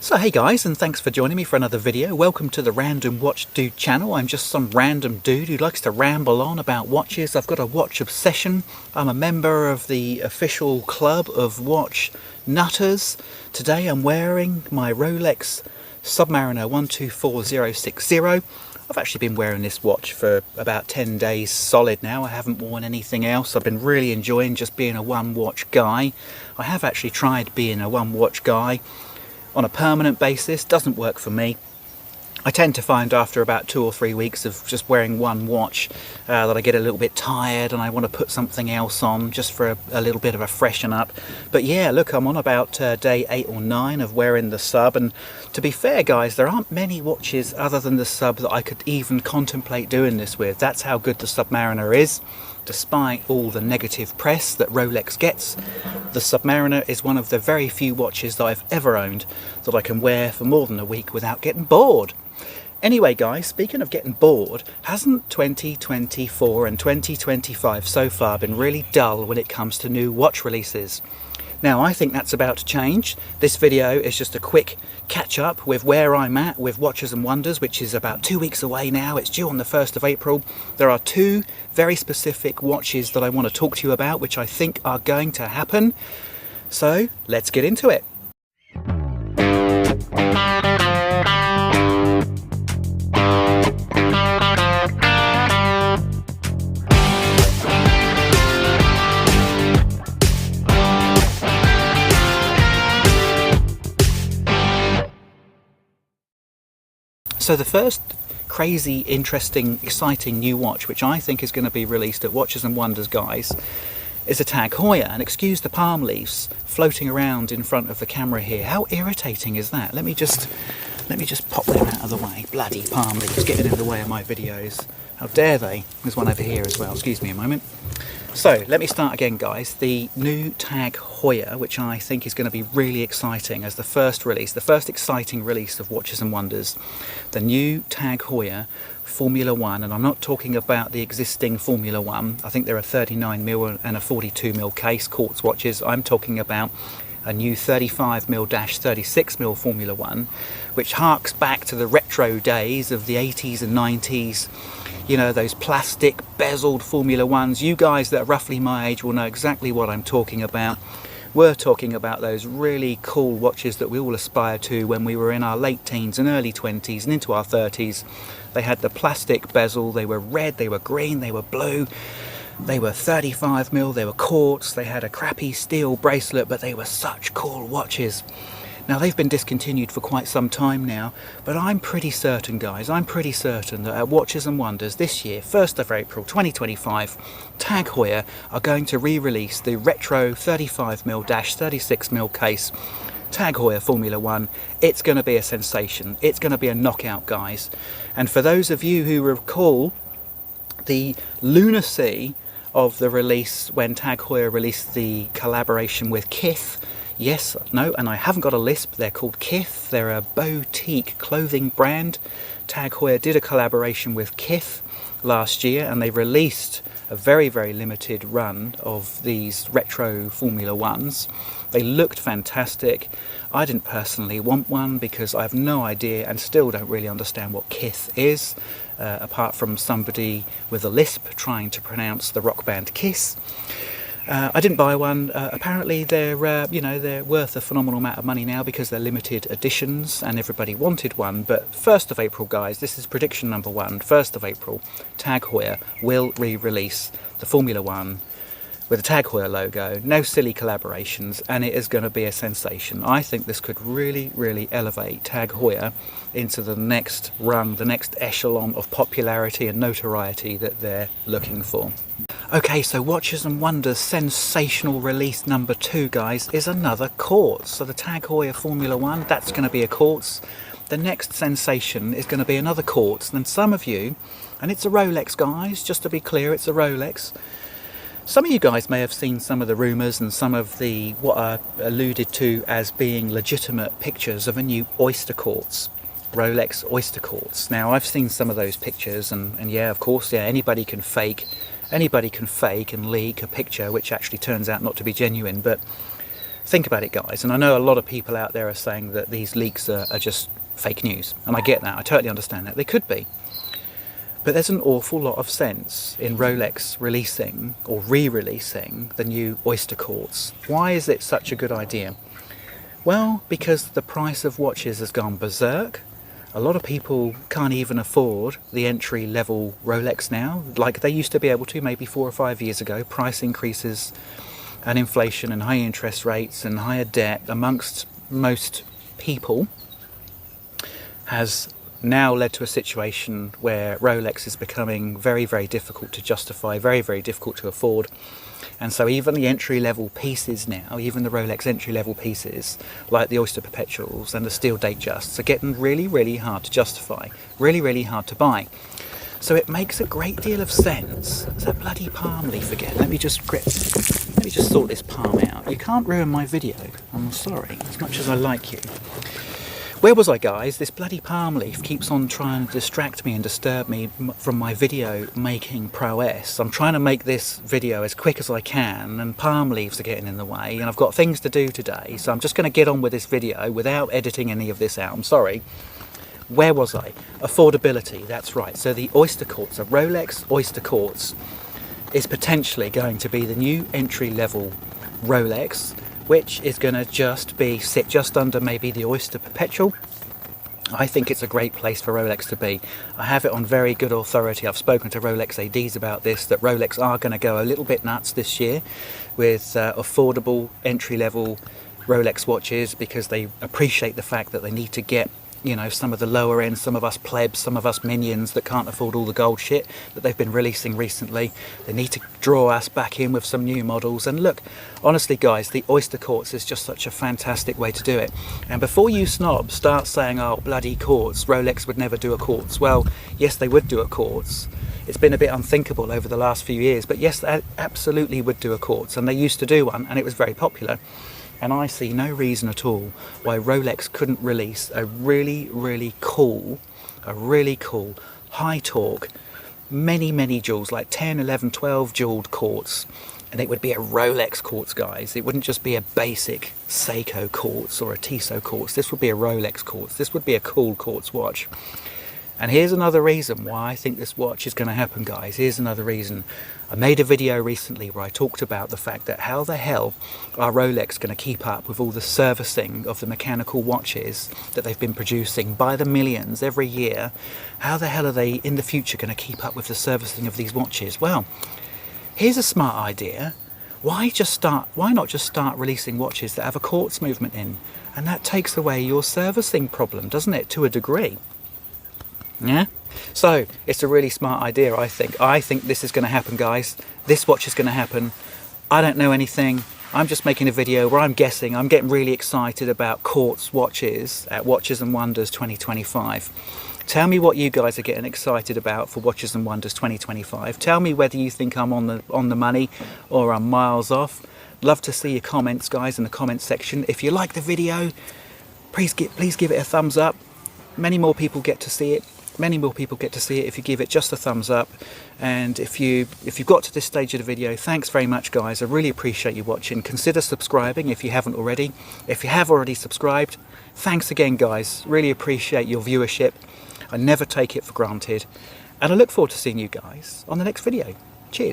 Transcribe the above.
So hey guys, and thanks for joining me for another video. Welcome to the Random Watch Dude channel. I'm just some random dude who likes to ramble on about watches. I've got a watch obsession. I'm a member of the official club of watch nutters. Today I'm wearing my Rolex Submariner 124060. I've actually been wearing this watch for about 10 days solid now. I haven't worn anything else. I've been really enjoying just being a one watch guy. I have actually tried being a one watch guy on a permanent basis. Doesn't work for me. I tend to find after about 2 or 3 weeks of just wearing one watch that I get a little bit tired and I want to put something else on just for a little bit of a freshen up. But yeah, look, I'm on about day 8 or 9 of wearing the Sub, and to be fair guys, there aren't many watches other than the Sub that I could even contemplate doing this with. That's how good the Submariner is. Despite all the negative press that Rolex gets, the Submariner is one of the very few watches that I've ever owned that I can wear for more than a week without getting bored. Anyway guys, speaking of getting bored, hasn't 2024 and 2025 so far been really dull when it comes to new watch releases? Now I think that's about to change. This video is just a quick catch up with where I'm at with Watches and Wonders, which is about 2 weeks away now. It's due on the 1st of April. There are 2 very specific watches that I want to talk to you about, which I think are going to happen. So let's get into it. So the first crazy, interesting, exciting new watch, which I think is going to be released at Watches and Wonders, guys, is a TAG Heuer. And excuse the palm leaves floating around in front of the camera here. How irritating is that? Let me just pop them out of the way. Bloody palm leaves getting in the way of my videos. How dare they? There's one over here as well. Excuse me a moment. So let me start again, guys. The new TAG Heuer, which I think is going to be really exciting as the first release, the first exciting release of Watches and Wonders. The new TAG Heuer Formula 1, and I'm not talking about the existing Formula 1. I think there are 39mm and a 42mm case QUARTZ watches. I'm talking about a new 35mm-36mm Formula 1, which harks back to the retro days of the 80s and 90s. You know, those plastic bezeled Formula 1s. You guys that are roughly my age will know exactly what I'm talking about. We're talking about those really cool watches that we all aspired to when we were in our late teens and early 20s and into our 30s. They had the plastic bezel, they were red, they were green, they were blue. They were 35mm, they were quartz, they had a crappy steel bracelet, but they were such cool watches. Now they've been discontinued for quite some time now, but I'm pretty certain, guys, I'm pretty certain that at Watches and Wonders this year, 1st of April 2025, TAG Heuer are going to re-release the retro 35mm-36mm case TAG Heuer Formula 1. It's going to be a sensation. It's going to be a knockout, guys. And for those of you who recall the lunacy of the release when TAG Heuer released the collaboration with Kith. Yes, no, and I haven't got a lisp. They're called Kith. They're a boutique clothing brand. TAG Heuer did a collaboration with Kith last year, and they released a very, very limited run of these retro Formula 1s. They looked fantastic. I didn't personally want one because I have no idea and still don't really understand what Kith is, apart from somebody with a lisp trying to pronounce the rock band Kiss. I didn't buy one. Apparently they're you know, they're worth a phenomenal amount of money now because they're limited editions and everybody wanted one. But 1st of April, guys, this is prediction number 1. 1st of April, TAG Heuer will re-release the Formula 1 with a TAG Heuer logo, no silly collaborations, and it is going to be a sensation. I think this could really, really elevate TAG Heuer into the next rung, the next echelon of popularity and notoriety that they're looking for. Okay, so Watches and Wonders sensational release number 2, guys, is another QUARTZ. So the TAG Heuer Formula 1, that's going to be a QUARTZ. The next sensation is going to be another QUARTZ. And some of you, and it's a Rolex, guys, just to be clear, it's a Rolex. Some of you guys may have seen some of the rumours and some of the what are alluded to as being legitimate pictures of a new Oysterquartz, Rolex Oysterquartz. Now I've seen some of those pictures, and yeah, of course, yeah, anybody can fake and leak a picture which actually turns out not to be genuine. But Think about it, guys, and I know a lot of people out there are saying that these leaks are just fake news, and I get that, I totally understand that, they could be. But there's an awful lot of sense in Rolex releasing or re-releasing the new Oysterquartz. Why is it such a good idea? Well, because the price of watches has gone berserk. A lot of people can't even afford the entry-level Rolex now, like they used to be able to maybe 4 or 5 years ago. Price increases and inflation and high interest rates and higher debt amongst most people has now led to a situation where Rolex is becoming very, very difficult to justify, very, very difficult to afford. And so even the entry-level pieces now, even the Rolex entry-level pieces, like the Oyster Perpetuals and the Steel Datejusts, are getting really, really hard to justify, really, really hard to buy. So it makes a great deal of sense. Is that bloody palm leaf again? Let me just sort this palm out. You can't ruin my video. I'm sorry, as much as I like you. Where was I, guys? This bloody palm leaf keeps on trying to distract me and disturb me from my video making prowess. I'm trying to make this video as quick as I can and palm leaves are getting in the way and I've got things to do today, so I'm just going to get on with this video without editing any of this out. I'm sorry. Where was I? Affordability, that's right. So the Oysterquartz, a Rolex Oysterquartz, is potentially going to be the new entry-level Rolex, which is going to sit just under maybe the Oyster Perpetual. I think it's a great place for Rolex to be. I have it on very good authority. I've spoken to Rolex ADs about this, that Rolex are going to go a little bit nuts this year with affordable entry-level Rolex watches, because they appreciate the fact that they need to get, you know, some of the lower end, some of us plebs, some of us minions that can't afford all the gold shit that they've been releasing recently. They need to draw us back in with some new models. And look, honestly guys, the Oysterquartz is just such a fantastic way to do it. And before you snobs start saying, oh bloody quartz, Rolex would never do a quartz. Well, yes, they would do a quartz. It's been a bit unthinkable over the last few years, but yes, they absolutely would do a quartz, and they used to do one and it was very popular. And I see no reason at all why Rolex couldn't release a really, really cool, high torque, many jewels, like 10, 11, 12 jeweled quartz. And it would be a Rolex quartz, guys. It wouldn't just be a basic Seiko quartz or a Tissot quartz. This would be a Rolex quartz. This would be a cool quartz watch. And here's another reason why I think this watch is going to happen, guys. Here's another reason. I made a video recently where I talked about the fact that how the hell are Rolex going to keep up with all the servicing of the mechanical watches that they've been producing by the millions every year. How the hell are they in the future going to keep up with the servicing of these watches? Well, here's a smart idea. Why not just start releasing watches that have a quartz movement in? And that takes away your servicing problem, doesn't it, to a degree? Yeah, so it's a really smart idea. I think this is going to happen, guys. This watch is going to happen. I don't know anything. I'm just making a video where I'm guessing. I'm getting really excited about quartz watches at Watches and Wonders 2025. Tell me what you guys are getting excited about for Watches and Wonders 2025. Tell me whether you think I'm on the money or I'm miles off. Love to see your comments, guys, in the comments section. If you like the video, please give it a thumbs up. Many more people get to see it. Many more people get to see it if you give it just a thumbs up. And if you've got to this stage of the video, thanks very much, guys. I really appreciate you watching. Consider subscribing if you haven't already. If you have already subscribed, thanks again, guys. Really appreciate your viewership. I never take it for granted. And I look forward to seeing you guys on the next video. Cheers.